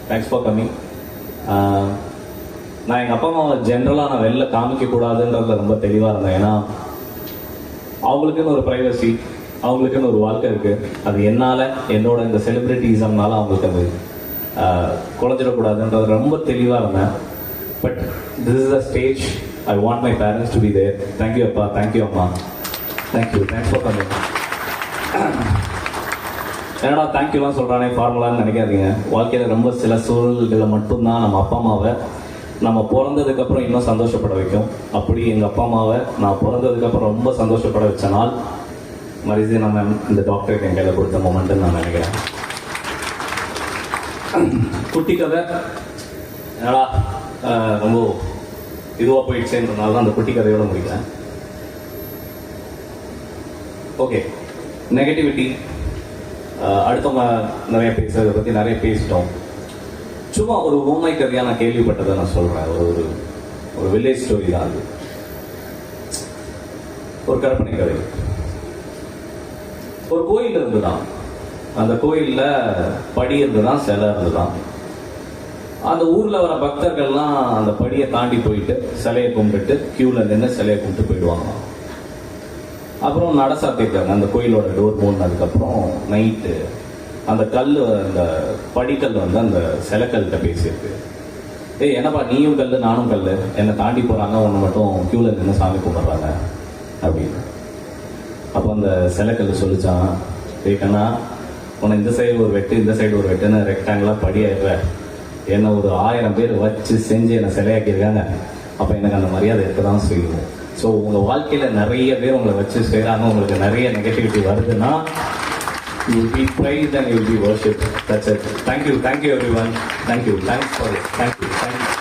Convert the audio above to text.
Thanks for coming. நான் எங்கள் அப்பா அம்மாவை ஜென்ரலாக நான் வெளில காமிக்கக்கூடாதுன்றதுல ரொம்ப தெளிவாக இருந்தேன். ஏன்னா அவங்களுக்குன்னு ஒரு ப்ரைவசி, அவங்களுக்குன்னு ஒரு வாழ்க்கை இருக்குது. அது என்னால், என்னோட இந்த செலிப்ரிட்டிசம்னால அவங்களுக்கு அது குறைஞ்சிடக்கூடாதுன்றது ரொம்ப தெளிவாக இருந்தேன். But this is the stage. I want my parents to be there. Thank you அப்பா, தேங்க்யூ அம்மா, தேங்க்யூ, தேங்க்ஸ் ஃபார் கம்மிங். என்னடா தேங்க்யூலாம் சொல்கிறானே ஃபார்முலான்னு நினைக்காதீங்க. வாழ்க்கையில் ரொம்ப சில சூழல்களில் மட்டும்தான் நம்ம அப்பா அம்மாவை நம்ம பிறந்ததுக்கப்புறம் இன்னும் சந்தோஷப்பட வைக்கும். அப்படி எங்கள் அப்பா அம்மாவை நான் பிறந்ததுக்கப்புறம் ரொம்ப சந்தோஷப்பட வச்ச நாள் மரியாதை நம்ம இந்த டாக்டருக்கு என் கையில் கொடுத்த மொமெண்ட்டுன்னு நான் நினைக்கிறேன். குட்டி கதை என்னடா ரொம்ப இதுவாக போயிடுச்சேன்றதுனால தான் அந்த குட்டி கதையோட முடிக்கிறேன். ஓகே, நெகட்டிவிட்டி அடுத்தவங்க நிறைய பேசுறதை பற்றி நிறைய பேசிட்டோம். சும்மா ஒரு உண்மை கதையாக நான் கேள்விப்பட்டதை நான் சொல்கிறேன். ஒரு வில்லேஜ் ஸ்டோரி தான் அது, ஒரு கற்பனை கதை. ஒரு கோயில் இருந்துதான், அந்த கோயிலில் படி இருந்துதான், சிலை இருந்துதான். அந்த ஊரில் வர பக்தர்கள்லாம் அந்த படியை தாண்டி போயிட்டு சிலையை கும்பிட்டு கியூவில் நின்று சிலையை கும்பிட்டு போயிடுவாங்க. அப்புறம் நட சாத்திருக்காங்க. அந்த கோயிலோட டோர் மூடினதுக்கப்புறம் நைட்டு அந்த கல், அந்த படிக்கல் வந்து அந்த சிலைக்கல்கிட்ட பேசியிருக்கு. ஏய் என்னப்பா, நீயும் கல் நானும் கல், என்னை தாண்டி போகிறாங்க, ஒன்று மட்டும் கியூவில் நின்று சாமி கும்பிட்றாங்க அப்படின்னு. அப்போ அந்த சிலைக்கல் சொல்லிச்சான், ஏய் கண்ணா, உன்னை இந்த சைடு ஒரு வெட்டு இந்த சைடு ஒரு வெட்டுன்னு ரெக்டாங்கிளாக படியாயிடுற, என்னை ஒரு 1000 பேர் வச்சு செஞ்சு என்னை சிலையாக்கியிருக்காங்க. அப்போ எனக்கு அந்த மரியாதை இருக்க தான் செய்யணும். ஸோ உங்கள் வாழ்க்கையில் நிறைய பேர் உங்களை வச்சு செய்கிறாங்க, உங்களுக்கு நிறைய நெகட்டிவிட்டி வருதுன்னா you will be praised and you will be worshipped. That's it. Thank you everyone. Thank you. Thanks for it. Thank you.